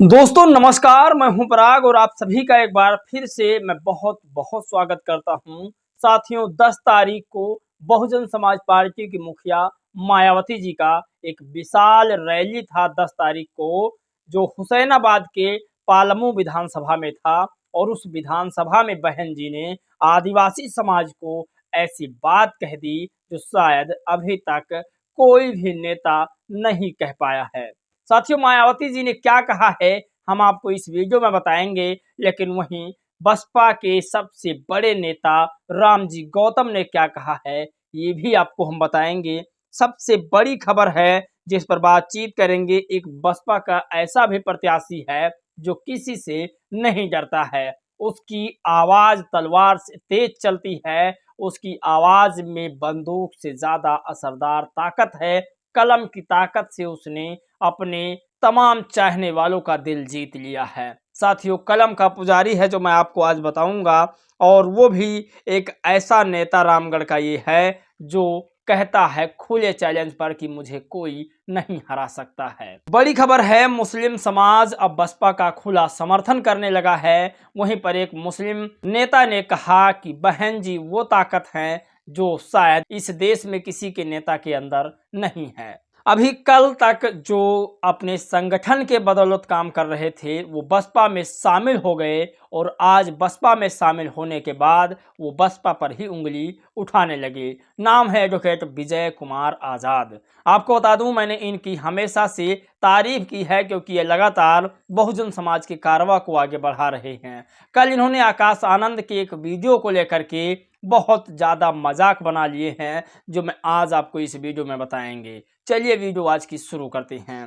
दोस्तों नमस्कार, मैं हूं पराग और आप सभी का एक बार फिर से मैं बहुत बहुत स्वागत करता हूं। साथियों 10 तारीख को बहुजन समाज पार्टी की मुखिया मायावती जी का एक विशाल रैली था 10 तारीख को, जो हुसैनाबाद के पालमू विधानसभा में था। और उस विधानसभा में बहन जी ने आदिवासी समाज को ऐसी बात कह दी जो शायद अभी तक कोई भी नेता नहीं कह पाया है। साथियों मायावती जी ने क्या कहा है हम आपको इस वीडियो में बताएंगे, लेकिन वहीं बसपा के सबसे बड़े नेता रामजी गौतम ने क्या कहा है ये भी आपको हम बताएंगे। सबसे बड़ी खबर है जिस पर बातचीत करेंगे, एक बसपा का ऐसा भी प्रत्याशी है जो किसी से नहीं डरता है। उसकी आवाज तलवार से तेज चलती है, उसकी आवाज में बंदूक से ज्यादा असरदार ताकत है। कलम की ताकत से उसने अपने तमाम चाहने वालों का दिल जीत लिया है। साथियों कलम का पुजारी है जो मैं आपको आज बताऊंगा, और वो भी एक ऐसा नेता रामगढ़ का ये है जो कहता है खुले चैलेंज पर कि मुझे कोई नहीं हरा सकता है। बड़ी खबर है, मुस्लिम समाज अब बसपा का खुला समर्थन करने लगा है। वहीं पर एक मुस्लिम नेता ने कहा कि बहन जी वो ताकत है जो शायद इस देश में किसी के नेता के अंदर नहीं है। अभी कल तक जो अपने संगठन के बदौलत काम कर रहे थे वो बसपा में शामिल हो गए, और आज बसपा में शामिल होने के बाद वो बसपा पर ही उंगली उठाने लगे। नाम है एडवोकेट विजय कुमार आज़ाद। आपको बता दूं मैंने इनकी हमेशा से तारीफ की है क्योंकि ये लगातार बहुजन समाज के कारवां को आगे बढ़ा रहे हैं। कल इन्होंने आकाश आनंद के एक वीडियो को लेकर के बहुत ज़्यादा मजाक बना लिए हैं जो मैं आज आपको इस वीडियो में बताएंगे। चलिए वीडियो आज की शुरू करते हैं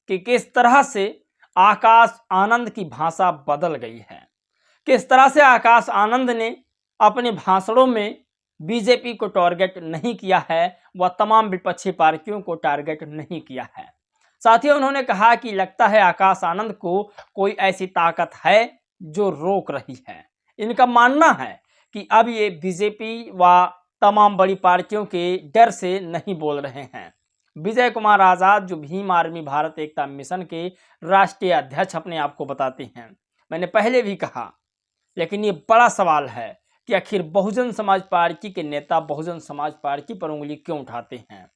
कि किस तरह से आकाश आनंद की भाषा बदल गई है। किस तरह से आकाश आनंद ने अपने भाषणों में बीजेपी को टारगेट नहीं किया है, वह तमाम विपक्षी पार्टियों को टारगेट नहीं किया है। साथियों उन्होंने कहा कि लगता है आकाश आनंद को कोई ऐसी ताकत है जो रोक रही है। इनका मानना है कि अब ये बीजेपी व तमाम बड़ी पार्टियों के डर से नहीं बोल रहे हैं। विजय कुमार आज़ाद जो भीम आर्मी भारत एकता मिशन के राष्ट्रीय अध्यक्ष अपने आप को बताते हैं, मैंने पहले भी कहा, लेकिन ये बड़ा सवाल है कि आखिर बहुजन समाज पार्टी के नेता बहुजन समाज पार्टी पर उंगली क्यों उठाते हैं,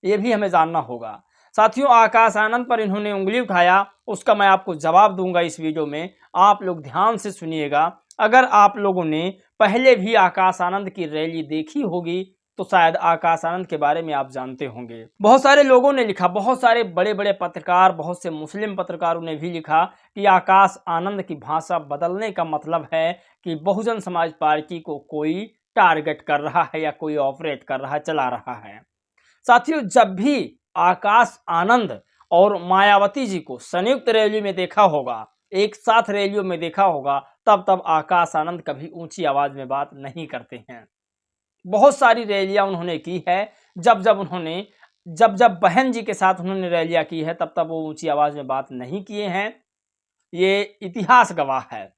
ये भी हमें जानना होगा। साथियों आकाश आनंद पर इन्होंने उंगली उठाया, उसका मैं आपको जवाब दूंगा इस वीडियो में, आप लोग ध्यान से सुनिएगा। अगर आप लोगों ने पहले भी आकाश आनंद की रैली देखी होगी तो शायद आकाश आनंद के बारे में आप जानते होंगे। बहुत सारे लोगों ने लिखा, बहुत सारे बड़े बड़े पत्रकार, बहुत से मुस्लिम पत्रकारों ने भी लिखा कि आकाश आनंद की भाषा बदलने का मतलब है कि बहुजन समाज पार्टी को कोई टारगेट कर रहा है या कोई ऑपरेट कर रहा है, चला रहा है। साथियों जब भी आकाश आनंद और मायावती जी को संयुक्त रैली में देखा होगा, एक साथ रैलियों में देखा होगा, तब तब आकाश आनंद कभी ऊंची आवाज में बात नहीं करते हैं। बहुत सारी रैलियां उन्होंने की है, जब जब बहन जी के साथ उन्होंने रैलियां की है तब तब वो ऊंची आवाज में बात नहीं किए हैं, ये इतिहास गवाह है।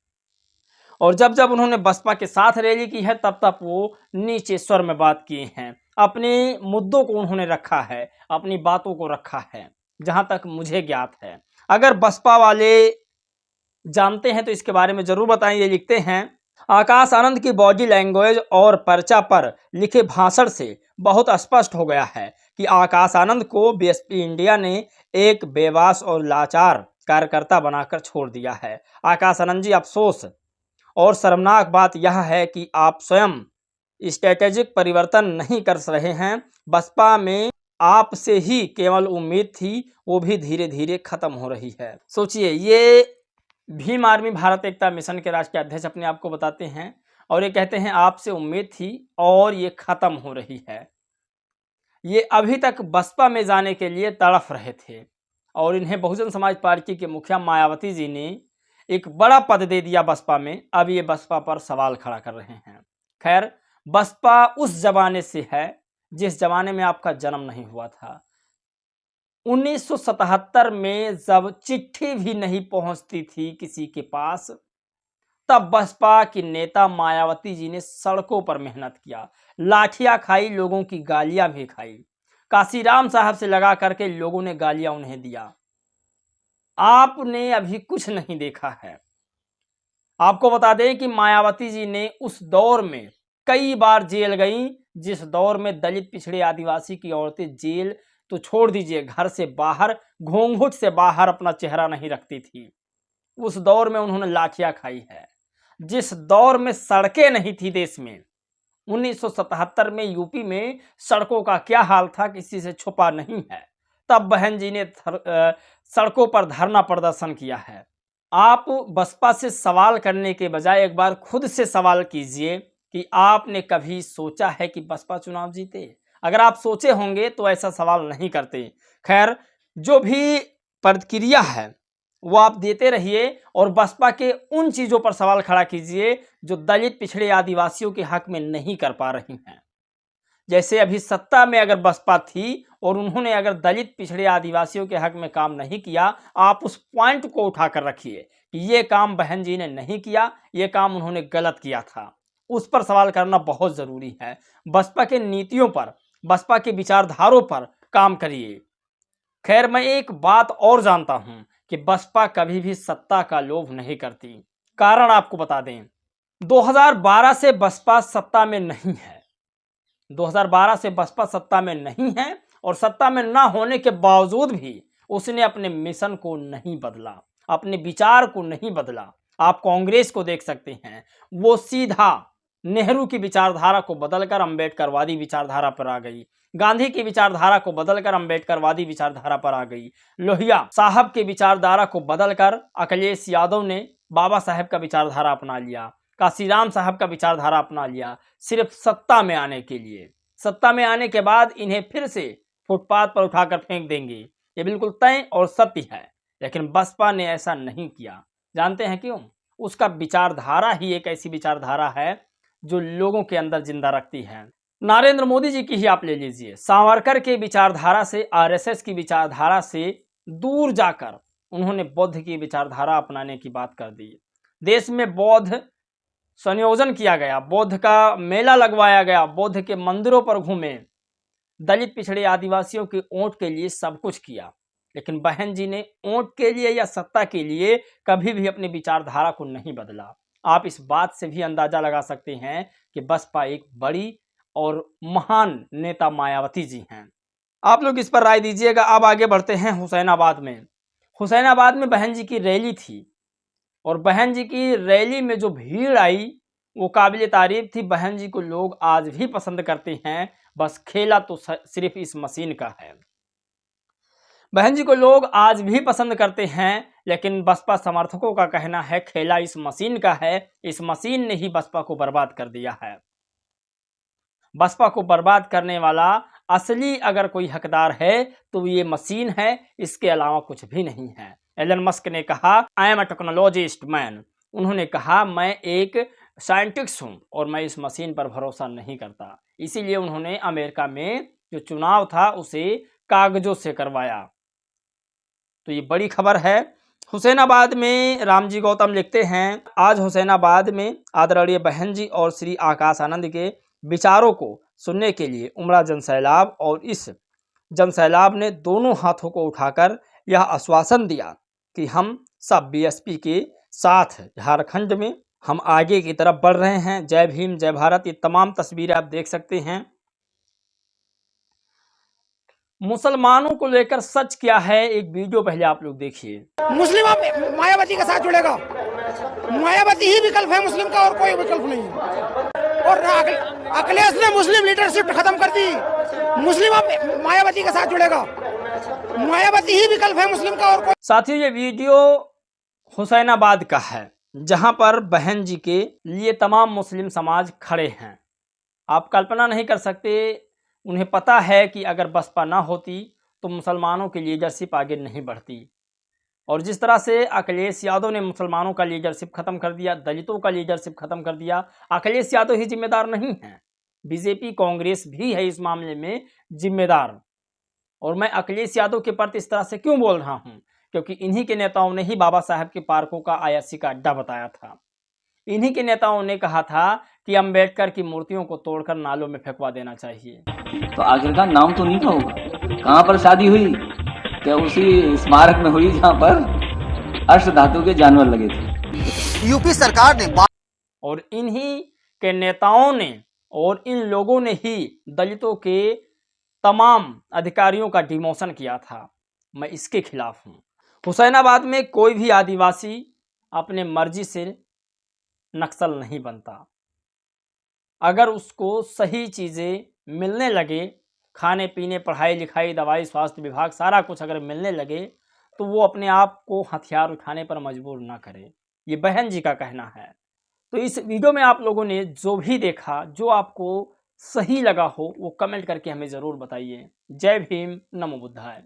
और जब जब उन्होंने बसपा के साथ रैली की है तब तब वो नीचे स्वर में बात किए हैं। अपने मुद्दों को उन्होंने रखा है, अपनी बातों को रखा है, जहां तक मुझे ज्ञात है। अगर बसपा वाले जानते हैं तो इसके बारे में जरूर बताएं। ये लिखते हैं, आकाश आनंद की बॉडी लैंग्वेज और पर्चा पर लिखे भाषण से बहुत स्पष्ट हो गया है कि आकाश आनंद को बीएसपी इंडिया ने एक बेवास और लाचार कार्यकर्ता बनाकर छोड़ दिया है। आकाश आनंद जी, अफसोस और शर्मनाक बात यह है कि आप स्वयं स्ट्रेटेजिक परिवर्तन नहीं कर रहे हैं। बसपा में आपसे ही केवल उम्मीद थी, वो भी धीरे धीरे खत्म हो रही है। सोचिए, ये भीम आर्मी भारत एकता मिशन के राष्ट्रीय अध्यक्ष अपने आप को बताते हैं और ये कहते हैं आपसे उम्मीद थी और ये खत्म हो रही है। ये अभी तक बसपा में जाने के लिए तड़फ रहे थे और इन्हें बहुजन समाज पार्टी के मुखिया मायावती जी ने एक बड़ा पद दे दिया बसपा में। अब ये बसपा पर सवाल खड़ा कर रहे हैं। खैर, बसपा उस जमाने से है जिस जमाने में आपका जन्म नहीं हुआ था। 1977 में जब चिट्ठी भी नहीं पहुंचती थी किसी के पास, तब बसपा की नेता मायावती जी ने सड़कों पर मेहनत किया, लाठियां खाई, लोगों की गालियां भी खाई। काशीराम साहब से लगा करके लोगों ने गालियां उन्हें दिया। आपने अभी कुछ नहीं देखा है। आपको बता दें कि मायावती जी ने उस दौर में कई बार जेल गई, जिस दौर में दलित पिछड़े आदिवासी की औरतें जेल तो छोड़ दीजिए, घर से बाहर, घूंघट से बाहर अपना चेहरा नहीं रखती थी। उस दौर में उन्होंने लाठियां खाई है। जिस दौर में सड़कें नहीं थी देश में, 1977 में यूपी में सड़कों का क्या हाल था किसी से छुपा नहीं है। तब बहन जी ने सड़कों पर धरना प्रदर्शन किया है। आप बसपा से सवाल करने के बजाय एक बार खुद से सवाल कीजिए कि आपने कभी सोचा है कि बसपा चुनाव जीते? अगर आप सोचे होंगे तो ऐसा सवाल नहीं करते। खैर, जो भी प्रतिक्रिया है वो आप देते रहिए और बसपा के उन चीज़ों पर सवाल खड़ा कीजिए जो दलित पिछड़े आदिवासियों के हक में नहीं कर पा रही हैं। जैसे अभी सत्ता में अगर बसपा थी और उन्होंने अगर दलित पिछड़े आदिवासियों के हक में काम नहीं किया, आप उस पॉइंट को उठाकर रखिए कि ये काम बहन जी ने नहीं किया, ये काम उन्होंने गलत किया था। उस पर सवाल करना बहुत ज़रूरी है। बसपा के नीतियों पर, बसपा के विचारधारों पर काम करिए। खैर, मैं एक बात और जानता हूं कि बसपा कभी भी सत्ता का लोभ नहीं करती। कारण आपको बता दें, 2012 से बसपा सत्ता में नहीं है। 2012 से बसपा सत्ता में नहीं है और सत्ता में ना होने के बावजूद भी उसने अपने मिशन को नहीं बदला, अपने विचार को नहीं बदला। आप कांग्रेस को देख सकते हैं, वो सीधा नेहरू की विचारधारा को बदलकर अंबेडकरवादी विचारधारा पर आ गई। गांधी की विचारधारा को बदलकर अंबेडकरवादी विचारधारा पर आ गई। लोहिया साहब के विचारधारा को बदलकर अखिलेश यादव ने बाबा साहब का विचारधारा अपना लिया, काशीराम साहब का विचारधारा अपना लिया, सिर्फ सत्ता में आने के लिए। सत्ता में आने के बाद इन्हें फिर से फुटपाथ पर उठाकर फेंक देंगे, ये बिल्कुल तय और सत्य है। लेकिन बसपा ने ऐसा नहीं किया। जानते हैं क्यों? उसका विचारधारा ही एक ऐसी विचारधारा है जो लोगों के अंदर जिंदा रखती है। नरेंद्र मोदी जी की ही आप ले लीजिए, सावरकर के विचारधारा से, आरएसएस की विचारधारा से दूर जाकर उन्होंने बौद्ध की विचारधारा अपनाने की बात कर दी। देश में बौद्ध संयोजन किया गया, बौद्ध का मेला लगवाया गया, बौद्ध के मंदिरों पर घूमे, दलित पिछड़े आदिवासियों के वोट के लिए सब कुछ किया। लेकिन बहन जी ने वोट के लिए या सत्ता के लिए कभी भी अपनी विचारधारा को नहीं बदला। आप इस बात से भी अंदाजा लगा सकते हैं कि बसपा एक बड़ी और महान नेता मायावती जी हैं। आप लोग इस पर राय दीजिएगा। अब आगे बढ़ते हैं हुसैनाबाद में। हुसैनाबाद में बहन जी की रैली थी और बहन जी की रैली में जो भीड़ आई वो काबिल तारीफ थी। बहन जी को लोग आज भी पसंद करते हैं, बस खेला तो सिर्फ इस मशीन का है। बहन जी को लोग आज भी पसंद करते हैं, लेकिन बसपा समर्थकों का कहना है खेला इस मशीन का है। इस मशीन ने ही बसपा को बर्बाद कर दिया है। बसपा को बर्बाद करने वाला असली अगर कोई हकदार है तो ये मशीन है, इसके अलावा कुछ भी नहीं है। एलन मस्क ने कहा, I am a technologist man. उन्होंने कहा, मैं एक साइंटिस्ट हूँ और मैं इस मशीन पर भरोसा नहीं करता। इसीलिए उन्होंने अमेरिका में जो चुनाव था उसे कागजों से करवाया। तो ये बड़ी खबर है। हुसैनाबाद में रामजी गौतम लिखते हैं, आज हुसैनाबाद में आदरणीय बहन जी और श्री आकाश आनंद के विचारों को सुनने के लिए उमड़ा जनसैलाब, और इस जनसैलाब ने दोनों हाथों को उठाकर यह आश्वासन दिया कि हम सब बीएसपी के साथ झारखंड में हम आगे की तरफ बढ़ रहे हैं। जय भीम, जय भारत। ये तमाम तस्वीरें आप देख सकते हैं। मुसलमानों को लेकर सच क्या है, एक वीडियो पहले आप लोग देखिए। मुस्लिम मायावती के साथ जुड़ेगा, मायावती ही विकल्प है मुस्लिम का, और कोई विकल्प नहीं है। और अखिलेश ने मुस्लिम लीडरशिप खत्म कर दी, मुस्लिम मायावती के साथ जुड़ेगा, मायावती ही विकल्प है मुस्लिम का, और कोई। साथियों, ये वीडियो हुसैनाबाद का है जहां पर बहन जी के लिए तमाम मुस्लिम समाज खड़े हैं। आप कल्पना नहीं कर सकते, उन्हें पता है कि अगर बसपा ना होती तो मुसलमानों की लीडरशिप आगे नहीं बढ़ती। और जिस तरह से अखिलेश यादव ने मुसलमानों का लीडरशिप खत्म कर दिया, दलितों का लीडरशिप खत्म कर दिया, अखिलेश यादव ही जिम्मेदार नहीं है, बीजेपी कांग्रेस भी है इस मामले में जिम्मेदार। और मैं अखिलेश यादव के प्रति इस तरह से क्यों बोल रहा हूं? क्योंकि इन्हीं के नेताओं ने ही बाबा साहब के पार्कों का आईएससी का अड्डा बताया था। इन्हीं के नेताओं ने कहा था कि अंबेडकर की मूर्तियों को तोड़कर नालों में फेंकवा देना चाहिए। तो आखिरकार नाम तो नहीं था होगा। कहाँ पर शादी हुई? क्या उसी स्मारक में हुई जहाँ पर अष्ट धातु के जानवर लगे थे। यूपी सरकार ने और इन्हीं के नेताओं ने और इन लोगों ने ही दलितों के तमाम अधिकारियों का डिमोशन किया था। मैं इसके खिलाफ हूँ। हुसैनाबाद में कोई भी आदिवासी अपने मर्जी से नक्सल नहीं बनता। अगर उसको सही चीज़ें मिलने लगे, खाने पीने, पढ़ाई लिखाई, दवाई, स्वास्थ्य विभाग, सारा कुछ अगर मिलने लगे तो वो अपने आप को हथियार उठाने पर मजबूर ना करे। ये बहन जी का कहना है। तो इस वीडियो में आप लोगों ने जो भी देखा, जो आपको सही लगा हो, वो कमेंट करके हमें ज़रूर बताइए। जय भीम, नमो बुद्धाय।